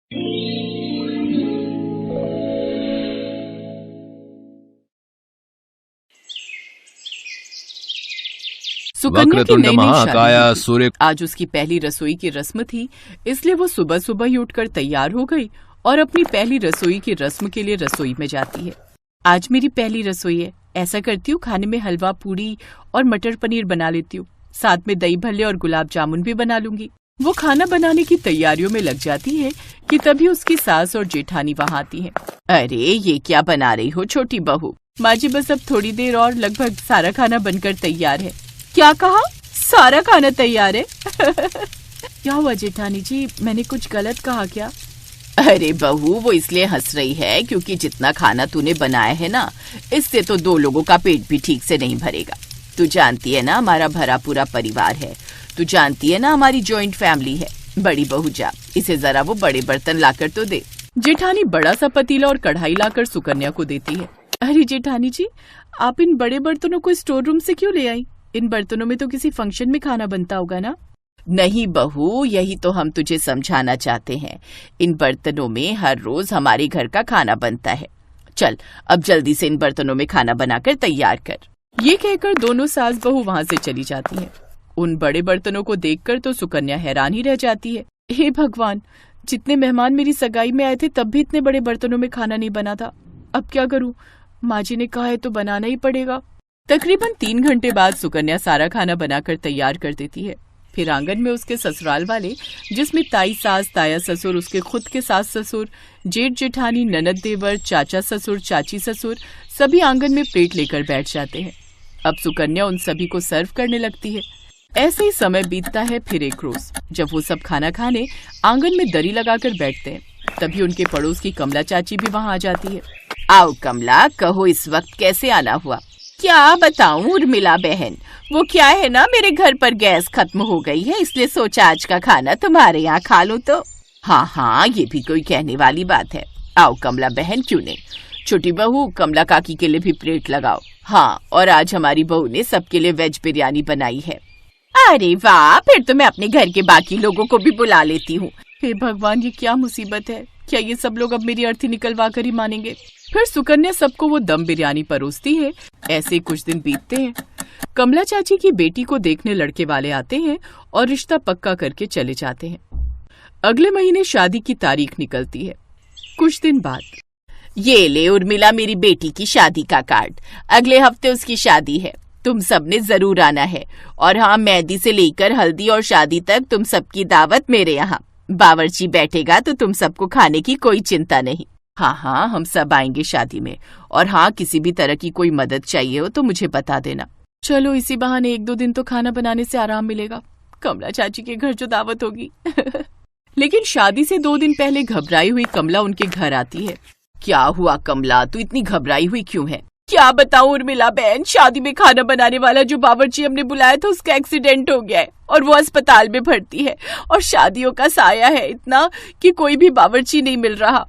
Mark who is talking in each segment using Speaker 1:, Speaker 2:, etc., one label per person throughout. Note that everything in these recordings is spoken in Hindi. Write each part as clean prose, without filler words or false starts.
Speaker 1: सुकन्या की नई
Speaker 2: महाकाय सूर्य।
Speaker 1: आज उसकी पहली रसोई की रस्म थी, इसलिए वो सुबह सुबह ही उठकर तैयार हो गई और अपनी पहली रसोई की रस्म के लिए रसोई में जाती है। आज मेरी पहली रसोई है, ऐसा करती हूँ खाने में हलवा पूरी और मटर पनीर बना लेती हूँ, साथ में दही भल्ले और गुलाब जामुन भी बना लूंगी। वो खाना बनाने की तैयारियों में लग जाती है कि तभी उसकी सास और जेठानी वहाँ आती है। अरे ये क्या बना रही हो छोटी बहू? माँ जी बस अब थोड़ी देर और लगभग सारा खाना बनकर तैयार है। क्या कहा? सारा खाना तैयार है? क्या हुआ जेठानी जी, मैंने कुछ गलत कहा क्या? अरे बहू, वो इसलिए हंस रही है क्योंकि जितना खाना तूने बनाया है ना, इससे तो 2 लोगों का पेट भी ठीक से नहीं भरेगा। तू जानती है ना हमारा भरा पूरा परिवार है, तू जानती है ना हमारी जॉइंट फैमिली है। बड़ी बहू जा, इसे जरा वो बड़े बर्तन लाकर तो दे। जेठानी बड़ा सा पतीला और कढ़ाई लाकर सुकन्या को देती है। अरे जेठानी जी, आप इन बड़े बर्तनों को स्टोर रूम से क्यों ले आई? इन बर्तनों में तो किसी फंक्शन में खाना बनता होगा ना? नहीं बहू, यही तो हम तुझे समझाना चाहते हैं। इन बर्तनों में हर रोज हमारे घर का खाना बनता है। चल अब जल्दी से इन बर्तनों में खाना बनाकर तैयार कर। ये कहकर दोनों सास बहू वहाँ से चली जाती हैं। उन बड़े बर्तनों को देखकर तो सुकन्या हैरान ही रह जाती है। हे भगवान, जितने मेहमान मेरी सगाई में आए थे तब भी इतने बड़े बर्तनों में खाना नहीं बना था। अब क्या करूँ? माँ जी ने कहा है तो बनाना ही पड़ेगा। तकरीबन 3 घंटे बाद सुकन्या सारा खाना बनाकर तैयार कर देती है। फिर आंगन में उसके ससुराल वाले, जिसमें ताई सास, ताया ससुर, उसके खुद के सास ससुर, जेठ जेठानी, ननद देवर, चाचा ससुर, चाची ससुर, सभी आंगन में प्लेट लेकर बैठ जाते हैं। अब सुकन्या उन सभी को सर्व करने लगती है। ऐसे ही समय बीतता है। फिर एक रोज जब वो सब खाना खाने आंगन में दरी लगाकर बैठते हैं, तभी उनके पड़ोस की कमला चाची भी वहाँ आ जाती है। आओ कमला, कहो इस वक्त कैसे आना हुआ? क्या बताऊं उर्मिला बहन, वो क्या है ना, मेरे घर पर गैस खत्म हो गई है, इसलिए सोचा आज का खाना तुम्हारे यहाँ खा लूं तो। हाँ, ये भी कोई कहने वाली बात है। आओ कमला बहन, क्यों नहीं। छोटी बहू, कमला काकी के लिए भी प्लेट लगाओ। हाँ, और आज हमारी बहू ने सबके लिए वेज बिरयानी बनाई है। अरे वाह, फिर तो मैं अपने घर के बाकी लोगों को भी बुला लेती हूँ। हे भगवान, ये क्या मुसीबत है? क्या ये सब लोग अब मेरी अर्थी निकलवा कर ही मानेंगे? फिर सुकन्या सबको वो दम बिरयानी परोसती है। ऐसे कुछ दिन बीतते हैं। कमला चाची की बेटी को देखने लड़के वाले आते हैं और रिश्ता पक्का करके चले जाते हैं। अगले महीने शादी की तारीख निकलती है। कुछ दिन बाद, ये ले उर्मिला, मेरी बेटी की शादी का कार्ड। अगले हफ्ते उसकी शादी है, तुम सबने जरूर आना है। और हाँ, मेहंदी से लेकर हल्दी और शादी तक तुम सबकी दावत मेरे यहाँ। बावर्ची बैठेगा तो तुम सबको खाने की कोई चिंता नहीं। हाँ, हम सब आएंगे शादी में। और हाँ, किसी भी तरह की कोई मदद चाहिए हो तो मुझे बता देना। चलो, इसी बहाने 1-2 दिन तो खाना बनाने से आराम मिलेगा। कमला चाची के घर जो दावत होगी। लेकिन शादी से 2 दिन पहले घबराई हुई कमला उनके घर आती है। क्या हुआ कमला, तू इतनी घबराई हुई क्यों है? क्या बताऊं उर्मिला बहन, शादी में खाना बनाने वाला जो बावर्ची हमने बुलाया था उसका एक्सीडेंट हो गया है और वो अस्पताल में भर्ती है। और शादियों का साया है इतना कि कोई भी बावर्ची नहीं मिल रहा।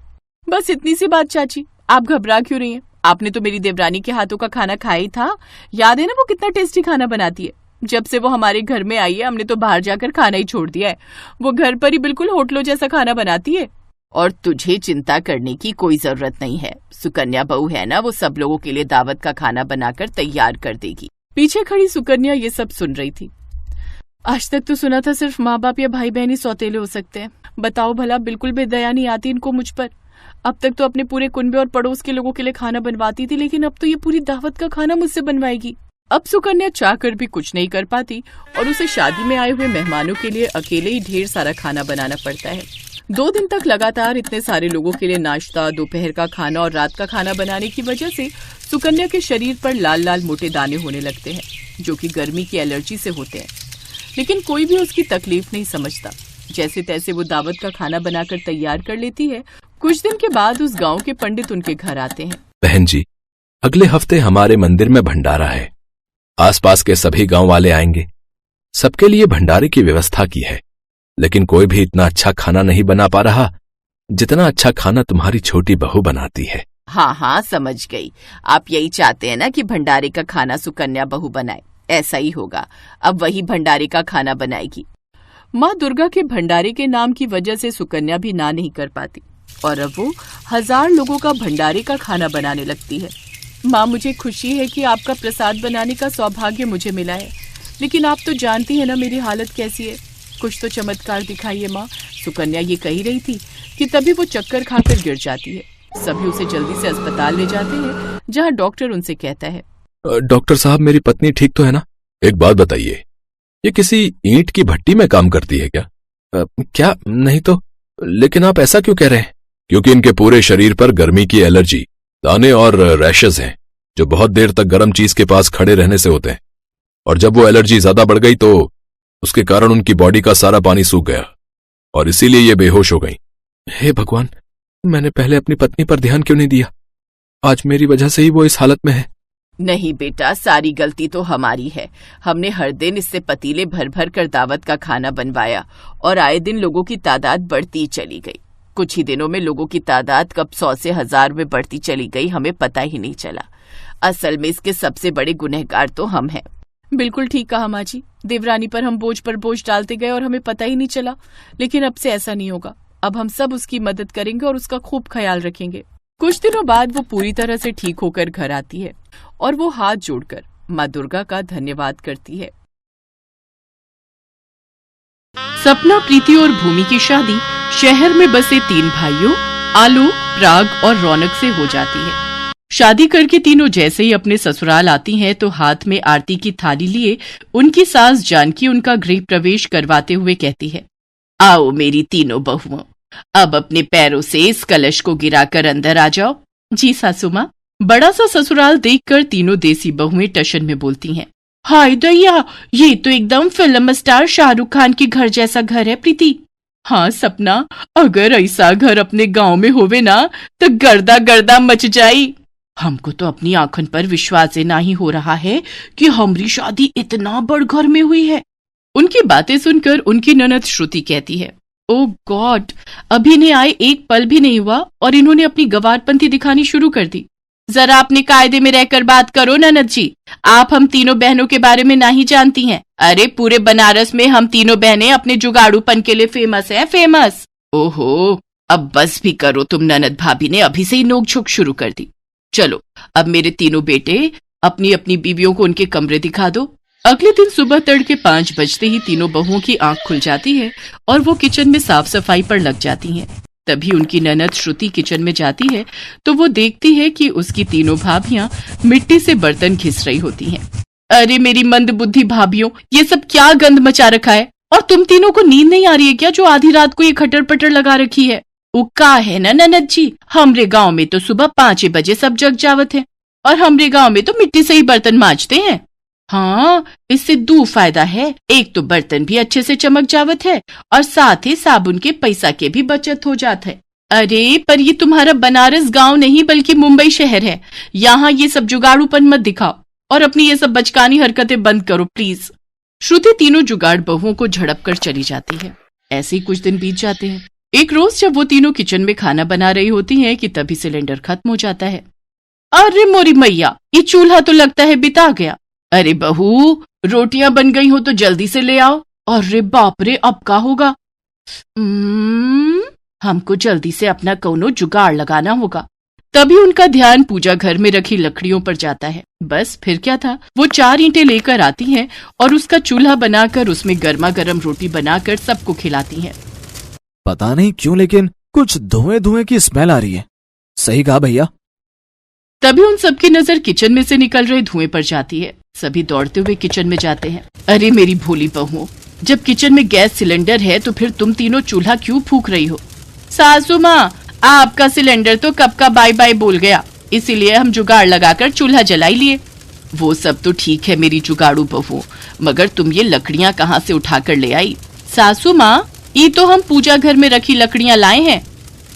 Speaker 1: बस इतनी सी बात चाची, आप घबरा क्यों रही हैं? आपने तो मेरी देवरानी के हाथों का खाना खाया ही था। याद है ना वो कितना टेस्टी खाना बनाती है? जब से वो हमारे घर में आई है हमने तो बाहर जाकर खाना ही छोड़ दिया है। वो घर पर ही बिल्कुल होटलों जैसा खाना बनाती है। और तुझे चिंता करने की कोई जरूरत नहीं है। सुकन्या बहू है ना, वो सब लोगों के लिए दावत का खाना बनाकर तैयार कर देगी। पीछे खड़ी सुकन्या ये सब सुन रही थी। आज तक तो सुना था सिर्फ माँ बाप या भाई बहन ही सौतेले हो सकते हैं। बताओ भला, बिल्कुल भी दया नहीं आती इनको मुझ पर। अब तक तो अपने पूरे कुनबे और पड़ोस के लोगों के लिए खाना बनवाती थी, लेकिन अब तो ये पूरी दावत का खाना मुझसे बनवाएगी। अब सुकन्या चाहकर भी कुछ नहीं कर पाती और उसे शादी में आए हुए मेहमानों के लिए अकेले ही ढेर सारा खाना बनाना पड़ता है। 2 दिन तक लगातार इतने सारे लोगों के लिए नाश्ता, दोपहर का खाना और रात का खाना बनाने की वजह से सुकन्या के शरीर पर लाल लाल मोटे दाने होने लगते हैं, जो कि गर्मी की एलर्जी से होते हैं। लेकिन कोई भी उसकी तकलीफ नहीं समझता। जैसे तैसे वो दावत का खाना बनाकर तैयार कर लेती है। कुछ दिन के बाद उस गांव के पंडित उनके घर आते हैं।
Speaker 2: बहन जी, अगले हफ्ते हमारे मंदिर में भंडारा है। आसपास के सभी गांव वाले आएंगे। सबके लिए भंडारे की व्यवस्था की है, लेकिन कोई भी इतना अच्छा खाना नहीं बना पा रहा जितना अच्छा खाना तुम्हारी छोटी बहू बनाती है।
Speaker 1: हाँ, समझ गई। आप यही चाहते हैं ना कि भंडारे का खाना सुकन्या बहू बनाए। ऐसा ही होगा, अब वही भंडारे का खाना बनाएगी। माँ दुर्गा के भंडारे के नाम की वजह से सुकन्या भी ना नहीं कर पाती और अब वो 1000 लोगों का भंडारे का खाना बनाने लगती है। माँ, मुझे खुशी है कि आपका प्रसाद बनाने का सौभाग्य मुझे मिला है, लेकिन आप तो जानती है ना मेरी हालत कैसी है। कुछ तो चमत्कार दिखाइए माँ। सुकन्या ये कही रही थी कि तभी वो चक्कर खाकर गिर जाती है। सभी उसे जल्दी से अस्पताल ले जाते हैं, जहाँ डॉक्टर उनसे कहता है,
Speaker 2: डॉक्टर साहब, मेरी पत्नी ठीक तो है ना? एक बात बताइए, ये किसी ईंट की भट्टी में काम करती है क्या? क्या नहीं तो, लेकिन आप ऐसा क्यों कह रहे हैं? क्योंकि इनके पूरे शरीर पर गर्मी की एलर्जी, दाने और रैशेज हैं, जो बहुत देर तक गर्म चीज के पास खड़े रहने से होते हैं। और जब वो एलर्जी ज्यादा बढ़ गई तो उसके कारण उनकी बॉडी का सारा पानी सूख गया और इसीलिए ये बेहोश हो गई। हे भगवान, मैंने पहले अपनी पत्नी पर ध्यान क्यों नहीं दिया? आज मेरी वजह से ही वो इस हालत में है।
Speaker 1: नहीं बेटा, सारी गलती तो हमारी है। हमने हर दिन इससे पतीले भर भर कर दावत का खाना बनवाया और आए दिन लोगों की तादाद बढ़ती चली गई। कुछ ही दिनों में लोगों की तादाद कब 100 से 1000 में बढ़ती चली गई, हमें पता ही नहीं चला। असल में इसके सबसे बड़े गुनहगार तो हम हैं। बिल्कुल ठीक कहा माँ जी। देवरानी पर हम बोझ पर बोझ डालते गए और हमें पता ही नहीं चला, लेकिन अब से ऐसा नहीं होगा। अब हम सब उसकी मदद करेंगे और उसका खूब ख्याल रखेंगे। कुछ दिनों बाद वो पूरी तरह से ठीक होकर घर आती है और वो हाथ जोड़कर माँ दुर्गा का धन्यवाद करती है। सपना, प्रीति और भूमि की शादी शहर में बसे 3 भाइयों आलोक, पराग और रौनक से हो जाती है। शादी करके तीनों जैसे ही अपने ससुराल आती हैं तो हाथ में आरती की थाली लिए उनकी सास जानकी उनका गृह प्रवेश करवाते हुए कहती है, आओ मेरी तीनों बहुओं, अब अपने पैरों से इस कलश को गिराकर अंदर आ जाओ। जी सासू माँ। बड़ा सा ससुराल देखकर तीनों देसी बहुएं टशन में बोलती हैं, हाय दैया, ये तो एकदम फिल्म स्टार शाहरुख खान के घर जैसा घर है प्रीति। हाँ सपना, अगर ऐसा घर अपने गांव में होवे ना तो गर्दा गर्दा मच जाई। हमको तो अपनी आंखन पर विश्वास ही नहीं हो रहा है कि हमारी शादी इतना बड़ घर में हुई है। उनकी बातें सुनकर उनकी ननद श्रुति कहती है, ओ गॉड, अभी इन्हें आए 1 पल भी नहीं हुआ और इन्होंने अपनी गवारपंथी दिखानी शुरू कर दी। जरा अपने कायदे में रहकर बात करो ननद जी, आप हम तीनों बहनों के बारे में नहीं जानती हैं। अरे पूरे बनारस में हम तीनों बहनें अपने जुगाड़ूपन के लिए फेमस हैं, फेमस। ओहो, अब बस भी करो तुम ननद भाभी ने अभी से ही नोकझोंक शुरू कर दी। चलो अब मेरे तीनों बेटे अपनी अपनी बीवियों को उनके कमरे दिखा दो। अगले दिन सुबह तड़के 5 बजते ही तीनों बहुओं की आंख खुल जाती है और वो किचन में साफ सफाई पर लग जाती हैं। तभी उनकी ननद श्रुति किचन में जाती है तो वो देखती है कि उसकी तीनों भाभियां मिट्टी से बर्तन घिस रही होती हैं। अरे मेरी मंद बुद्धि भाभियों, ये सब क्या गंद मचा रखा है? और तुम तीनों को नींद नहीं आ रही है क्या, जो आधी रात को ये खटर पटर लगा रखी है? उक्का है ना ननद जी, हमरे गांव में तो सुबह 5 बजे सब जग जावत है और हमरे गांव में तो मिट्टी से ही बर्तन मांजते हैं। हाँ, इससे 2 फायदा है, एक तो बर्तन भी अच्छे से चमक जावत है और साथ ही साबुन के पैसा के भी बचत हो जात है। अरे पर ये तुम्हारा बनारस गांव नहीं बल्कि मुंबई शहर है। यहाँ ये सब जुगाड़ूपन मत दिखाओ और अपनी ये सब बचकानी हरकतें बंद करो प्लीज। श्रुति तीनों जुगाड़ बहुओं को झड़प कर चली जाती है। ऐसे ही कुछ दिन बीत जाते हैं। एक रोज जब वो तीनों किचन में खाना बना रही होती हैं कि तभी सिलेंडर खत्म हो जाता है। अरे मोरी मैया, ये चूल्हा तो लगता है बिता गया। अरे बहू, रोटियां बन गई हो तो जल्दी से ले आओ। अरे बाप रे, अब क्या होगा? हमको जल्दी से अपना कोनो जुगाड़ लगाना होगा। तभी उनका ध्यान पूजा घर में रखी लकड़ियों पर जाता है। बस फिर क्या था, वो 4 ईंटें लेकर आती हैं और उसका चूल्हा बनाकर उसमें गर्मा गर्म रोटी बनाकर सबको खिलाती हैं।
Speaker 3: पता नहीं क्यों लेकिन कुछ धुएं धुएं की स्मेल आ रही है। सही कहा भैया।
Speaker 1: तभी उन सबकी नजर किचन में से निकल रहे धुएं पर जाती है। सभी दौड़ते हुए किचन में जाते हैं। अरे मेरी भोली बहुओं, जब किचन में गैस सिलेंडर है तो फिर तुम तीनों चूल्हा क्यों फूंक रही हो? सासू माँ, आपका सिलेंडर तो कब का बाय बाय बोल गया, इसीलिए हम जुगाड़ लगाकर चूल्हा जलाई लिए। वो सब तो ठीक है मेरी जुगाड़ू बहुओं, मगर तुम ये लकड़ियाँ कहाँ से उठाकर ले आई? सासू माँ, ये तो हम पूजा घर में रखी लकड़ियाँ लाए हैं।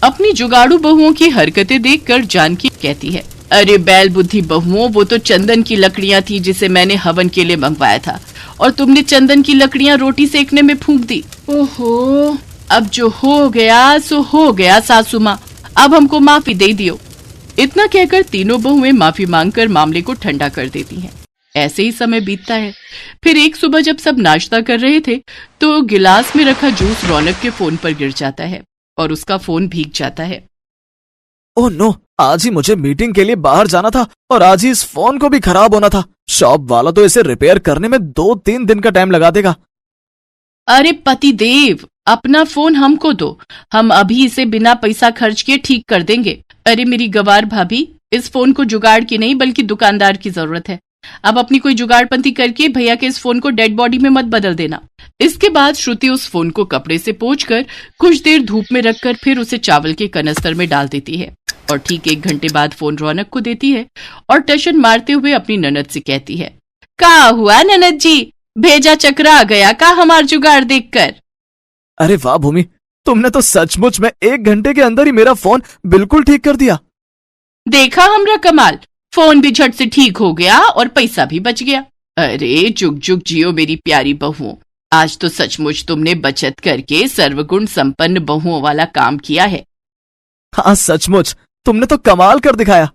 Speaker 1: अपनी जुगाड़ू बहुओं की हरकतें देखकर जानकी कहती है, अरे बैल बुद्धि बहुओं, वो तो चंदन की लकड़ियाँ थी जिसे मैंने हवन के लिए मंगवाया था और तुमने चंदन की लकड़ियाँ रोटी सेकने में फूंक दी। ओहो, अब जो हो गया सो हो गया सासू माँ, अब हमको माफी दे दियो। इतना कहकर तीनों बहुएं माफी मांगकर मामले को ठंडा कर देती हैं। ऐसे ही समय बीतता है। फिर एक सुबह जब सब नाश्ता कर रहे थे तो गिलास में रखा जूस रौनक के फोन पर गिर जाता है और उसका फोन भीग जाता है।
Speaker 3: ओह नो, आज ही मुझे मीटिंग के लिए बाहर जाना था और आज ही इस फोन को भी खराब होना था। शॉप वाला तो इसे रिपेयर करने में 2-3 दिन का टाइम लगा देगा।
Speaker 1: अरे पतिदेव, अपना फोन हमको दो, हम अभी इसे बिना पैसा खर्च किए ठीक कर देंगे। अरे मेरी गवार भाभी, इस फोन को जुगाड़ की नहीं बल्कि दुकानदार की जरूरत है। अब अपनी कोई जुगाड़पंती करके भैया के इस फोन को डेड बॉडी में मत बदल देना। इसके बाद श्रुति उस फोन को कपड़े से पोंछकर कुछ देर धूप में रखकर फिर उसे चावल के कनस्तर में डाल देती है और ठीक 1 घंटे बाद फोन रौनक को देती है और टशन मारते हुए अपनी ननद से कहती है, का हुआ ननद जी, भेजा चकरा गया का हमार जुगाड़ देखकर?
Speaker 3: अरे वाह भूमि, तुमने तो सचमुच में 1 घंटे के अंदर ही मेरा फोन बिल्कुल ठीक कर दिया।
Speaker 1: देखा हमरा कमाल, फोन भी झट से ठीक हो गया और पैसा भी बच गया। अरे जुग जुग जियो मेरी प्यारी बहुओं, आज तो सचमुच तुमने बचत करके सर्वगुण संपन्न बहुओं वाला काम किया है।
Speaker 3: हाँ सचमुच, तुमने तो कमाल कर दिखाया।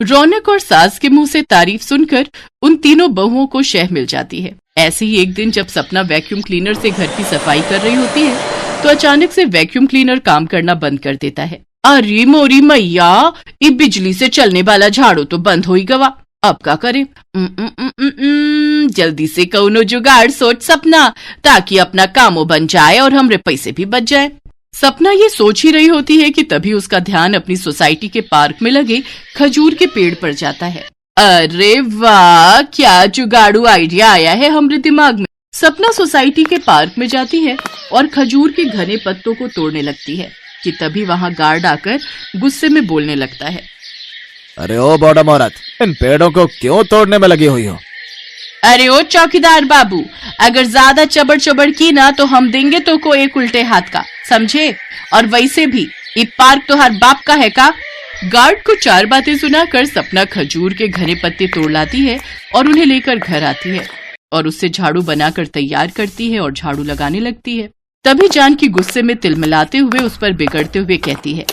Speaker 1: रौनक और सास के मुंह से तारीफ सुनकर उन तीनों बहुओं को शह मिल जाती है। ऐसे ही एक दिन जब सपना वैक्यूम क्लीनर से घर की सफाई कर रही होती है तो अचानक से वैक्यूम क्लीनर काम करना बंद कर देता है। अरे मोरी मैया, ये बिजली से चलने वाला झाड़ू तो बंद हो ही गवा, अब क्या करें? जल्दी से कौनो जुगाड़ सोच सपना, ताकि अपना कामो बन जाए और हमरे पैसे भी बच जाए। सपना ये सोच ही रही होती है कि तभी उसका ध्यान अपनी सोसाइटी के पार्क में लगे खजूर के पेड़ पर जाता है। अरे वाह, क्या जुगाड़ू आइडिया आया है हमरे दिमाग में। सपना सोसाइटी के पार्क में जाती है और खजूर के घने पत्तों को तोड़ने लगती है कि तभी वहां गार्ड आकर गुस्से में बोलने लगता है,
Speaker 3: अरे ओ बॉडम औरत, इन पेड़ों को क्यों तोड़ने में लगी हुई हो?
Speaker 1: अरे ओ चौकीदार बाबू, अगर ज्यादा चबड़ चबड़ की ना तो हम देंगे तो को एक उल्टे हाथ का, समझे? और वैसे भी ये पार्क तो हर बाप का है का? गार्ड को 4 बातें सुनाकर सपना खजूर के घने पत्ते तोड़ लाती है और उन्हें लेकर घर आती है और उससे झाड़ू बनाकर तैयार करती है और झाड़ू लगाने लगती है। तभी जानकी गुस्से में तिलमिलाते हुए उस पर बिगड़ते हुए कहती है,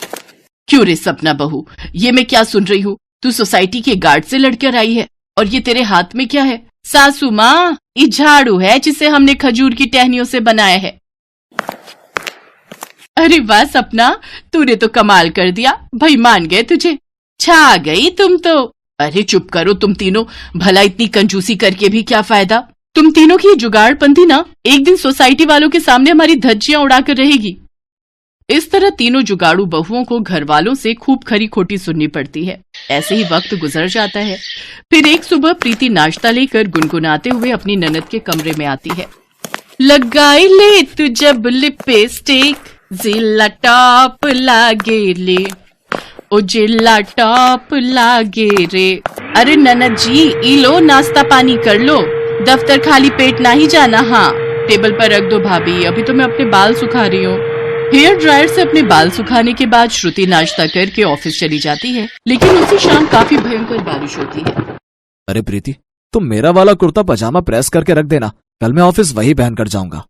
Speaker 1: क्यों रे सपना बहू, ये मैं क्या सुन रही हूँ? तू सोसाइटी के गार्ड से लड़कर आई है और ये तेरे हाथ में क्या है? सासू माँ, ये झाड़ू है जिसे हमने खजूर की टहनियों से बनाया है। अरे वाह सपना, तूने तो कमाल कर दिया, भाई मान गए तुझे, छा गई तुम तो। अरे चुप करो तुम तीनों, भला इतनी कंजूसी करके भी क्या फायदा? तुम तीनों की जुगाड़पंथी ना एक दिन सोसाइटी वालों के सामने हमारी धज्जियां उड़ाकर रहेगी। इस तरह तीनों जुगाड़ू बहुओं को घर वालों से खूब खरी खोटी सुननी पड़ती है। ऐसे ही वक्त गुजर जाता है। फिर एक सुबह प्रीति नाश्ता लेकर गुनगुनाते हुए अपनी ननद के कमरे में आती है। लगाई ले तू जब लिपस्टिक, जिला टॉप लागे ले, ओ जिला टॉप लागे रे। अरे ननद जी, ई लो नाश्ता पानी कर लो, दफ्तर खाली पेट ना ही जाना। हाँ टेबल पर रख दो भाभी, अभी तो मैं अपने बाल सुखा रही हूँ। हेयर ड्रायर से अपने बाल सुखाने के बाद श्रुति नाश्ता करके ऑफिस चली जाती है, लेकिन उसी शाम काफी भयंकर बारिश होती है।
Speaker 3: अरे प्रीति, तुम मेरा वाला कुर्ता पजामा प्रेस करके रख देना, कल मैं ऑफिस वही पहन कर जाऊंगा।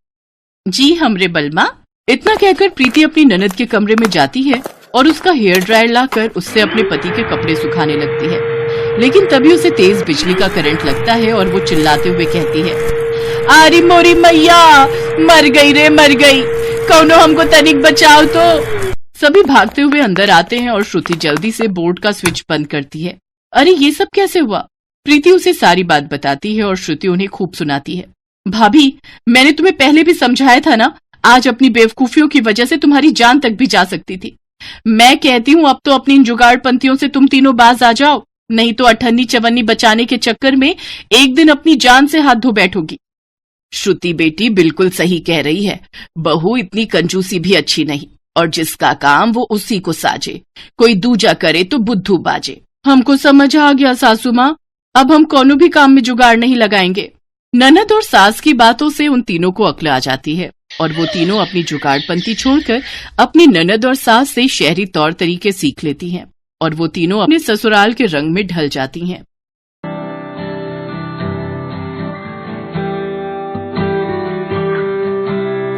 Speaker 1: जी हमरे बलमा। इतना कहकर प्रीति अपनी ननद के कमरे में जाती है और उसका हेयर ड्रायर लाकर उससे अपने पति के कपड़े सुखाने लगती है। लेकिन तभी उसे तेज बिजली का करंट लगता है और वो चिल्लाते हुए कहती है, अरे मोरी मैया, मर गई रे मर गई, कौनो हमको तनिक बचाओ तो। सभी भागते हुए अंदर आते हैं और श्रुति जल्दी से बोर्ड का स्विच बंद करती है। अरे ये सब कैसे हुआ? प्रीति उसे सारी बात बताती है और श्रुति उन्हें खूब सुनाती है। भाभी, मैंने तुम्हें पहले भी समझाया था ना, आज अपनी बेवकूफियों की वजह से तुम्हारी जान तक भी जा सकती थी। मैं कहती हूँ अब तो अपनी इन जुगाड़पंथियों से तुम तीनों बाज आ जाओ, नहीं तो अठन्नी चवन्नी बचाने के चक्कर में एक दिन अपनी जान से हाथ धो बैठोगी। श्रुति बेटी बिल्कुल सही कह रही है, बहू इतनी कंजूसी भी अच्छी नहीं, और जिसका काम वो उसी को साजे, कोई दूजा करे तो बुद्धू बाजे। हमको समझ आ गया सासू माँ, अब हम कोनो भी काम में जुगाड़ नहीं लगाएंगे। ननद और सास की बातों से उन तीनों को अक्ल आ जाती है और वो तीनों अपनी जुगाड़पंथी छोड़कर अपनी ननद और सास से शहरी तौर तरीके सीख लेती हैं और वो तीनों अपने ससुराल के रंग में ढल जाती हैं।